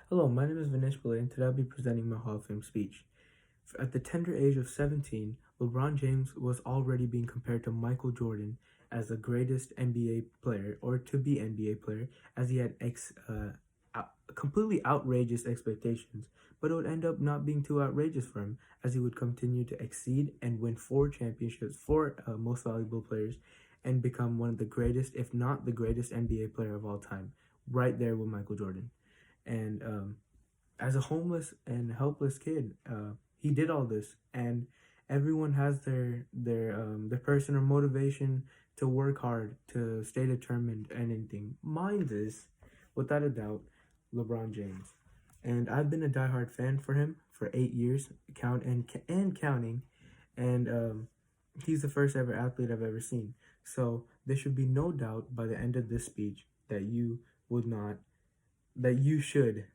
Hello, my name is Vinesh Pillay, and today I'll be presenting my Hall of Fame speech. At the tender age of 17, LeBron James was already being compared to Michael Jordan as the greatest NBA player, or to be NBA player, as he had completely outrageous expectations. But it would end up not being too outrageous for him, as he would continue to exceed and win 4 championships, four most valuable players, and become one of the greatest, if not the greatest NBA player of all time, right there with Michael Jordan. And as a homeless and helpless kid, he did all this, and everyone has their personal motivation to work hard, to stay determined, and anything. Mine is, without a doubt, LeBron James, and I've been a diehard fan for him for 8 years, counting, and he's the first ever athlete I've ever seen. So there should be no doubt by the end of this speech that you should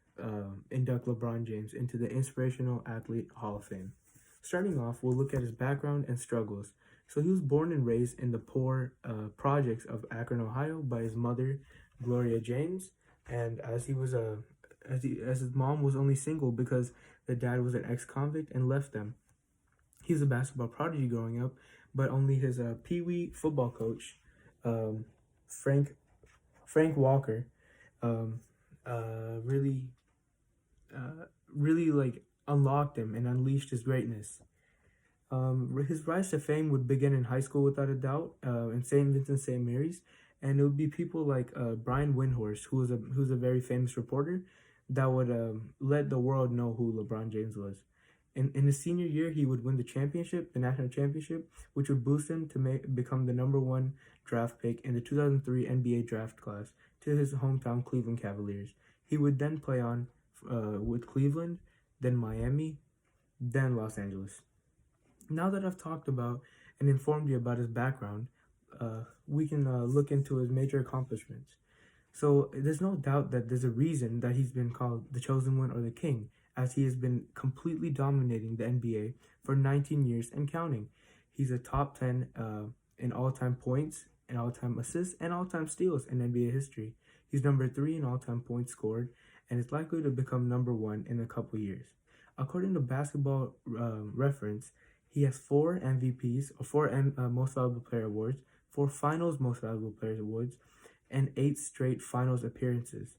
induct LeBron James into the Inspirational Athlete Hall of Fame. Starting off, we'll look at his background and struggles. So he was born and raised in the poor projects of Akron, Ohio, by his mother, Gloria James, and as his mom was only single because the dad was an ex-convict and left them. He was a basketball prodigy growing up, but only his pee-wee football coach, um, Frank Frank Walker, um, really really like unlocked him and unleashed his greatness. His rise to fame would begin in high school without a doubt, in St. Vincent St. Mary's, and it would be people like Brian Windhorst, who's a very famous reporter, that would let the world know who LeBron James was. In his senior year, he would win the national championship, which would boost him to become the #1 draft pick in the 2003 NBA draft class to his hometown Cleveland Cavaliers. He would then play on with Cleveland, then Miami, then Los Angeles. Now that I've talked about and informed you about his background, we can look into his major accomplishments. So there's no doubt that there's a reason that he's been called the chosen one or the king, as he has been completely dominating the NBA for 19 years and counting. He's a top 10 in all-time points, and all-time assists, and all-time steals in NBA history. He's number 3 in all-time points scored, and is likely to become #1 in a couple years. According to Basketball Reference, he has 4 MVPs, or 4 Most Valuable Player awards, 4 Finals Most Valuable Players awards, and 8 straight Finals appearances.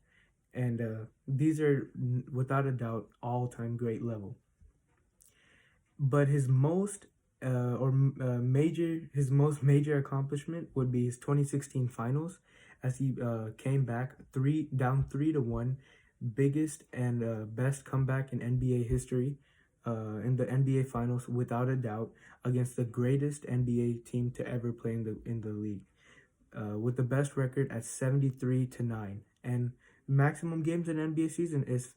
And these are, without a doubt, all-time great level. But his most major accomplishment would be his 2016 Finals, as he came back down 3-1, biggest and best comeback in NBA history, in the NBA Finals, without a doubt, against the greatest NBA team to ever play in the league, with the best record at 73-9, and maximum games in an NBA season is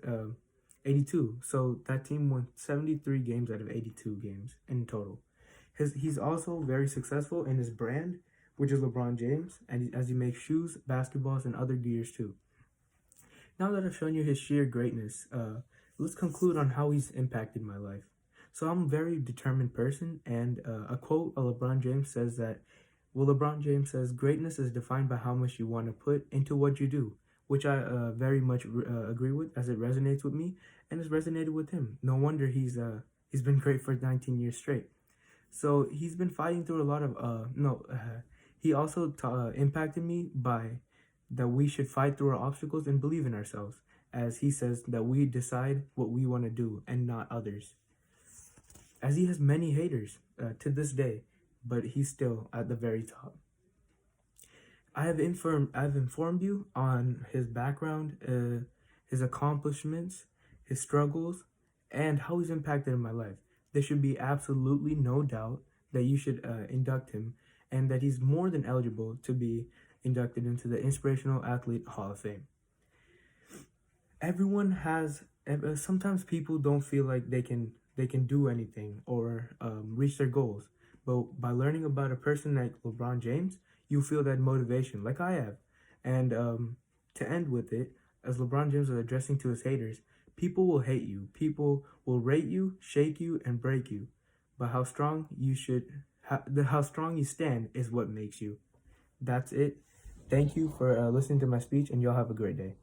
82. So that team won 73 games out of 82 games in total. He's also very successful in his brand, which is LeBron James, and as he makes shoes, basketballs, and other gears too. Now that I've shown you his sheer greatness, let's conclude on how he's impacted my life. So I'm a very determined person, and a quote of LeBron James says that, LeBron James says, "Greatness is defined by how much you want to put into what you do," which I very much agree with, as it resonates with me, and has resonated with him. No wonder he's been great for 19 years straight. So he's been fighting through a lot of he also impacted me by that we should fight through our obstacles and believe in ourselves, as he says that we decide what we want to do and not others. As he has many haters to this day, but he's still at the very top. I've informed you on his background, his accomplishments, his struggles, and how he's impacted in my life. There should be absolutely no doubt that you should induct him, and that he's more than eligible to be inducted into the Inspirational Athlete Hall of Fame. Everyone has. Sometimes people don't feel like they can do anything or reach their goals, but by learning about a person like LeBron James, you feel that motivation, like I have. And to end with it, as LeBron James was addressing to his haters, people will hate you. People will rate you, shake you, and break you. But how strong you stand is what makes you. That's it. Thank you for listening to my speech, and y'all have a great day.